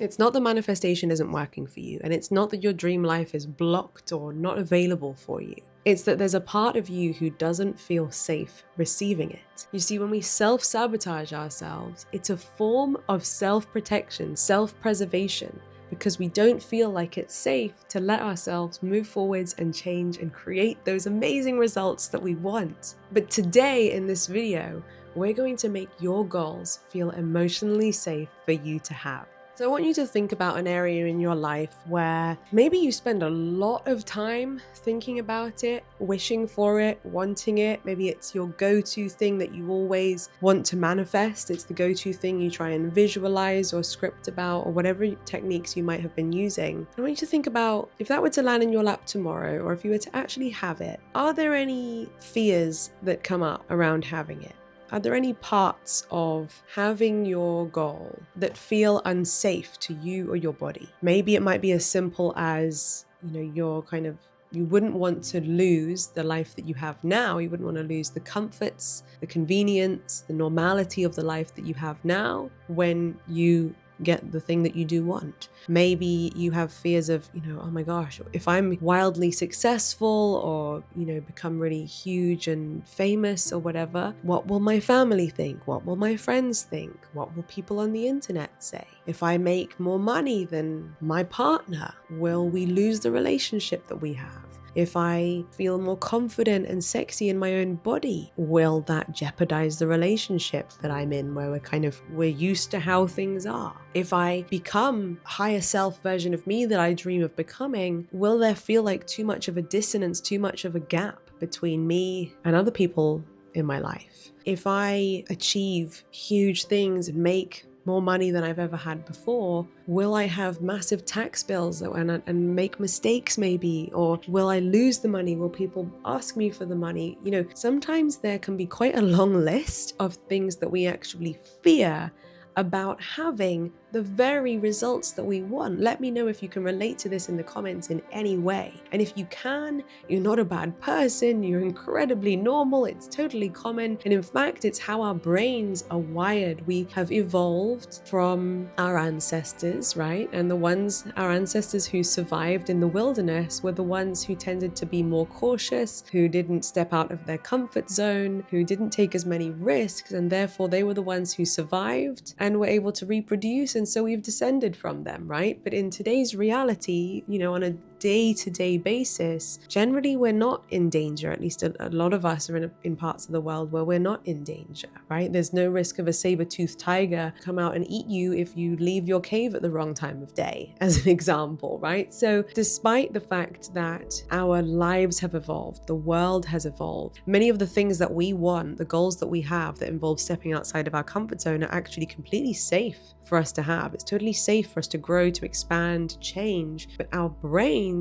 It's not the manifestation isn't working for you, and it's not that your dream life is blocked or not available for you. It's that there's a part of you who doesn't feel safe receiving it. You see, when we self-sabotage ourselves, it's a form of self-protection, self-preservation, because we don't feel like it's safe to let ourselves move forwards and change and create those amazing results that we want. But today in this video, we're going to make your goals feel emotionally safe for you to have. So I want you to think about an area in your life where maybe you spend a lot of time thinking about it, wishing for it, wanting it. Maybe it's your go-to thing that you always want to manifest. It's the go-to thing you try and visualize or script about, or whatever techniques you might have been using. I want you to think about, if that were to land in your lap tomorrow, or if you were to actually have it, are there any fears that come up around having it? Are there any parts of having your goal that feel unsafe to you or your body? Maybe it might be as simple as, you wouldn't want to lose the life that you have now. You wouldn't want to lose the comforts, the convenience, the normality of the life that you have now when you get the thing that you do want. Maybe you have fears of, oh my gosh, if I'm wildly successful or, become really huge and famous or whatever, what will my family think? What will my friends think? What will people on the internet say? If I make more money than my partner, will we lose the relationship that we have? If I feel more confident and sexy in my own body, will that jeopardize the relationship that I'm in, where we're used to how things are? If I become a higher self version of me that I dream of becoming, will there feel like too much of a dissonance, too much of a gap between me and other people in my life? If I achieve huge things and make more money than I've ever had before, will I have massive tax bills and make mistakes maybe? Or will I lose the money? Will people ask me for the money? Sometimes there can be quite a long list of things that we actually fear about having the very results that we want. Let me know if you can relate to this in the comments in any way. And if you can, you're not a bad person, you're incredibly normal, it's totally common. And in fact, it's how our brains are wired. We have evolved from our ancestors, right? And our ancestors who survived in the wilderness were the ones who tended to be more cautious, who didn't step out of their comfort zone, who didn't take as many risks, and therefore they were the ones who survived and were able to reproduce, and so we've descended from them, right? But in today's reality, on a day-to-day basis, generally we're not in danger. At least a lot of us are in parts of the world where we're not in danger, right? There's no risk of a saber-toothed tiger come out and eat you if you leave your cave at the wrong time of day, as an example, right? So despite the fact that our lives have evolved, the world has evolved, many of the things that we want, the goals that we have that involve stepping outside of our comfort zone, are actually completely safe for us to have. It's totally safe for us to grow, to expand, to change, but our brains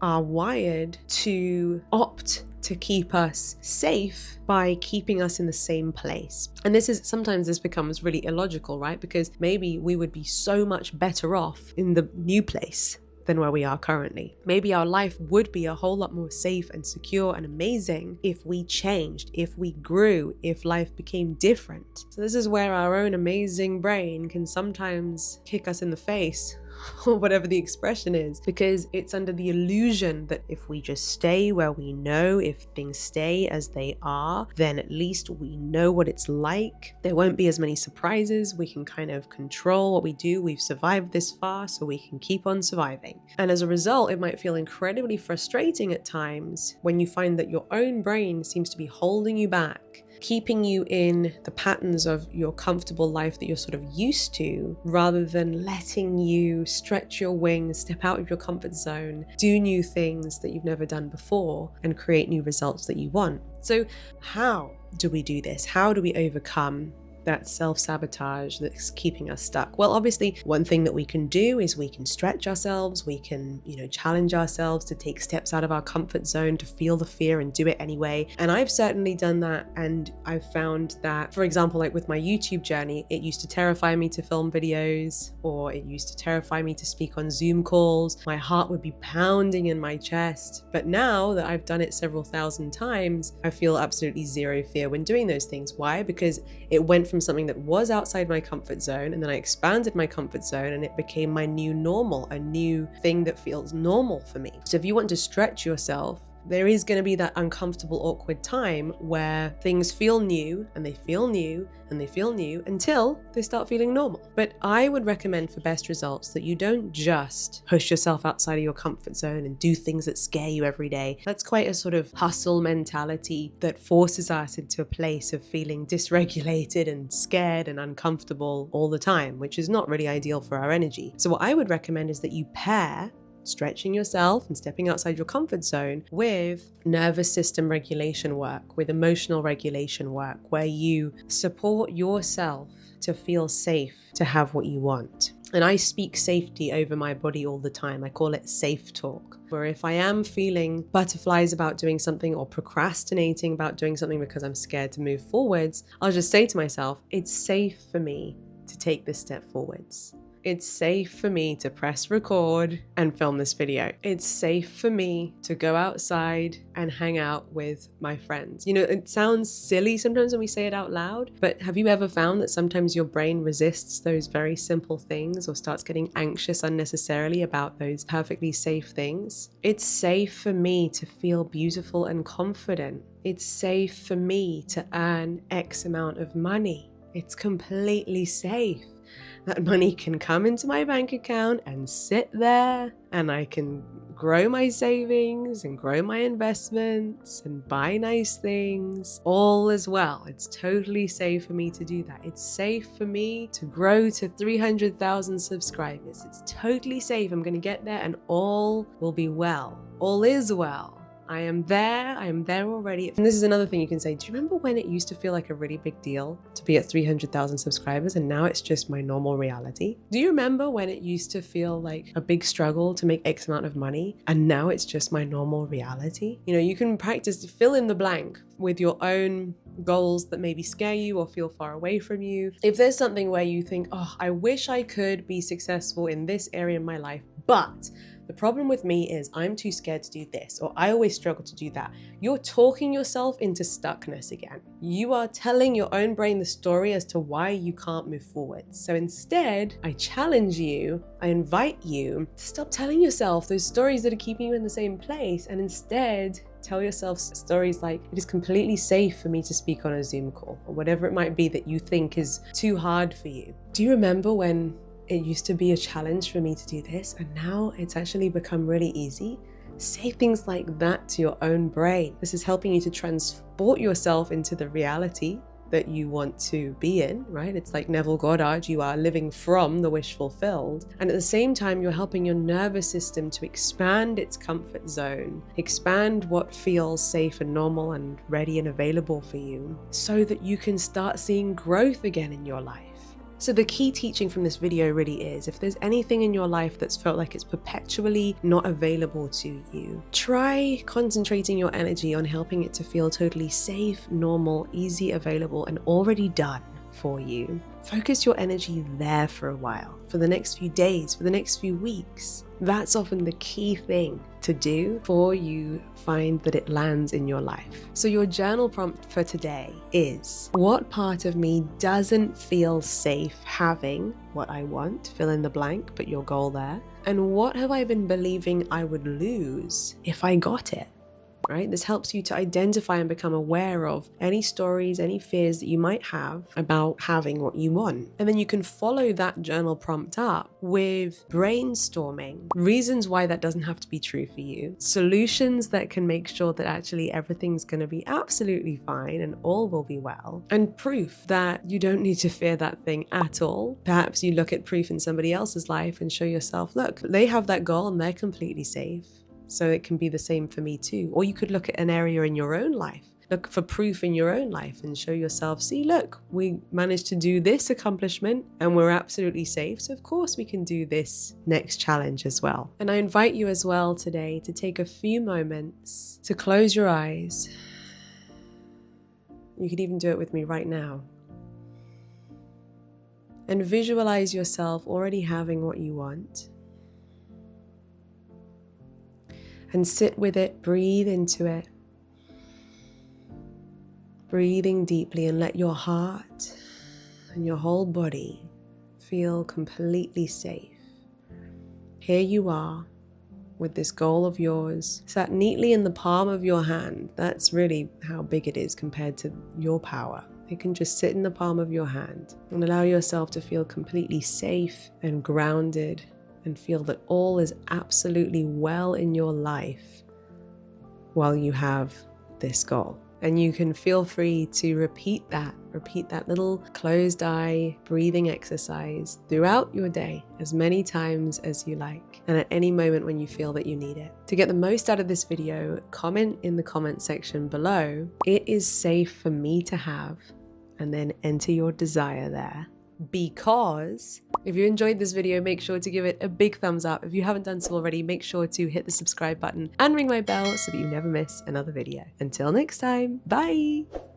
are wired to opt to keep us safe by keeping us in the same place. And sometimes this becomes really illogical, right? Because maybe we would be so much better off in the new place than where we are currently. Maybe our life would be a whole lot more safe and secure and amazing if we changed, if we grew, if life became different. So this is where our own amazing brain can sometimes kick us in the face, or whatever the expression is, because it's under the illusion that if we just stay where we know, if things stay as they are, then at least we know what it's like. There won't be as many surprises. We can kind of control what we do. We've survived this far, so we can keep on surviving. And as a result, it might feel incredibly frustrating at times when you find that your own brain seems to be holding you back, keeping you in the patterns of your comfortable life that you're sort of used to, rather than letting you stretch your wings, step out of your comfort zone, do new things that you've never done before, and create new results that you want. So how do we do this? How do we overcome that self-sabotage that's keeping us stuck? Well, obviously, one thing that we can do is we can stretch ourselves, we can, challenge ourselves to take steps out of our comfort zone, to feel the fear and do it anyway. And I've certainly done that, and I've found that, for example, like with my YouTube journey, it used to terrify me to film videos, or it used to terrify me to speak on Zoom calls. My heart would be pounding in my chest. But now that I've done it several thousand times, I feel absolutely zero fear when doing those things. Why? Because it went from something that was outside my comfort zone, and then I expanded my comfort zone and it became my new normal, a new thing that feels normal for me. So if you want to stretch yourself, there is going to be that uncomfortable, awkward time where things feel new and they feel new and they feel new until they start feeling normal. But I would recommend for best results that you don't just push yourself outside of your comfort zone and do things that scare you every day. That's quite a sort of hustle mentality that forces us into a place of feeling dysregulated and scared and uncomfortable all the time, which is not really ideal for our energy. So what I would recommend is that you pair stretching yourself and stepping outside your comfort zone with nervous system regulation work, with emotional regulation work, where you support yourself to feel safe, to have what you want. And I speak safety over my body all the time. I call it safe talk, where if I am feeling butterflies about doing something or procrastinating about doing something because I'm scared to move forwards, I'll just say to myself, it's safe for me to take this step forwards. It's safe for me to press record and film this video. It's safe for me to go outside and hang out with my friends. You know, it sounds silly sometimes when we say it out loud, but have you ever found that sometimes your brain resists those very simple things or starts getting anxious unnecessarily about those perfectly safe things? It's safe for me to feel beautiful and confident. It's safe for me to earn X amount of money. It's completely safe. That money can come into my bank account and sit there, and I can grow my savings and grow my investments and buy nice things all as well. It's totally safe for me to do that. It's safe for me to grow to 300,000 subscribers. It's totally safe. I'm going to get there and all will be well. All is well. I am there already. And this is another thing you can say. Do you remember when it used to feel like a really big deal to be at 300,000 subscribers and now it's just my normal reality? Do you remember when it used to feel like a big struggle to make X amount of money and now it's just my normal reality? You know, you can practice to fill in the blank with your own goals that maybe scare you or feel far away from you. If there's something where you think, oh, I wish I could be successful in this area of my life, but the problem with me is I'm too scared to do this, or I always struggle to do that. You're talking yourself into stuckness again. You are telling your own brain the story as to why you can't move forward. So instead, I challenge you, I invite you to stop telling yourself those stories that are keeping you in the same place, and instead tell yourself stories like, it is completely safe for me to speak on a Zoom call, or whatever it might be that you think is too hard for you. Do you remember when it used to be a challenge for me to do this, and now it's actually become really easy? Say things like that to your own brain. This is helping you to transport yourself into the reality that you want to be in, right? It's like Neville Goddard, you are living from the wish fulfilled. And at the same time, you're helping your nervous system to expand its comfort zone, expand what feels safe and normal and ready and available for you, so that you can start seeing growth again in your life. So the key teaching from this video really is, if there's anything in your life that's felt like it's perpetually not available to you, try concentrating your energy on helping it to feel totally safe, normal, easy, available, and already done for you. Focus your energy there for a while, for the next few days, for the next few weeks. That's often the key thing to do before you find that it lands in your life. So your journal prompt for today is, what part of me doesn't feel safe having what I want? Fill in the blank, put your goal there. And what have I been believing I would lose if I got it? Right? This helps you to identify and become aware of any stories, any fears that you might have about having what you want. And then you can follow that journal prompt up with brainstorming reasons why that doesn't have to be true for you, solutions that can make sure that actually everything's going to be absolutely fine and all will be well, and proof that you don't need to fear that thing at all. Perhaps you look at proof in somebody else's life and show yourself, look, they have that goal and they're completely safe. So it can be the same for me too. Or you could look at an area in your own life, look for proof in your own life and show yourself, see, look, we managed to do this accomplishment and we're absolutely safe. So of course we can do this next challenge as well. And I invite you as well today to take a few moments to close your eyes. You could even do it with me right now. And visualize yourself already having what you want. And sit with it, breathe into it. Breathing deeply, and let your heart and your whole body feel completely safe. Here you are with this goal of yours sat neatly in the palm of your hand. That's really how big it is compared to your power. It can just sit in the palm of your hand and allow yourself to feel completely safe and grounded and feel that all is absolutely well in your life while you have this goal. And you can feel free to repeat that little closed eye breathing exercise throughout your day as many times as you like, and at any moment when you feel that you need it. To get the most out of this video, comment in the comment section below, "It is safe for me to have," and then enter your desire there. Because if you enjoyed this video, make sure to give it a big thumbs up. If you haven't done so already, make sure to hit the subscribe button and ring my bell so that you never miss another video. Until next time, bye!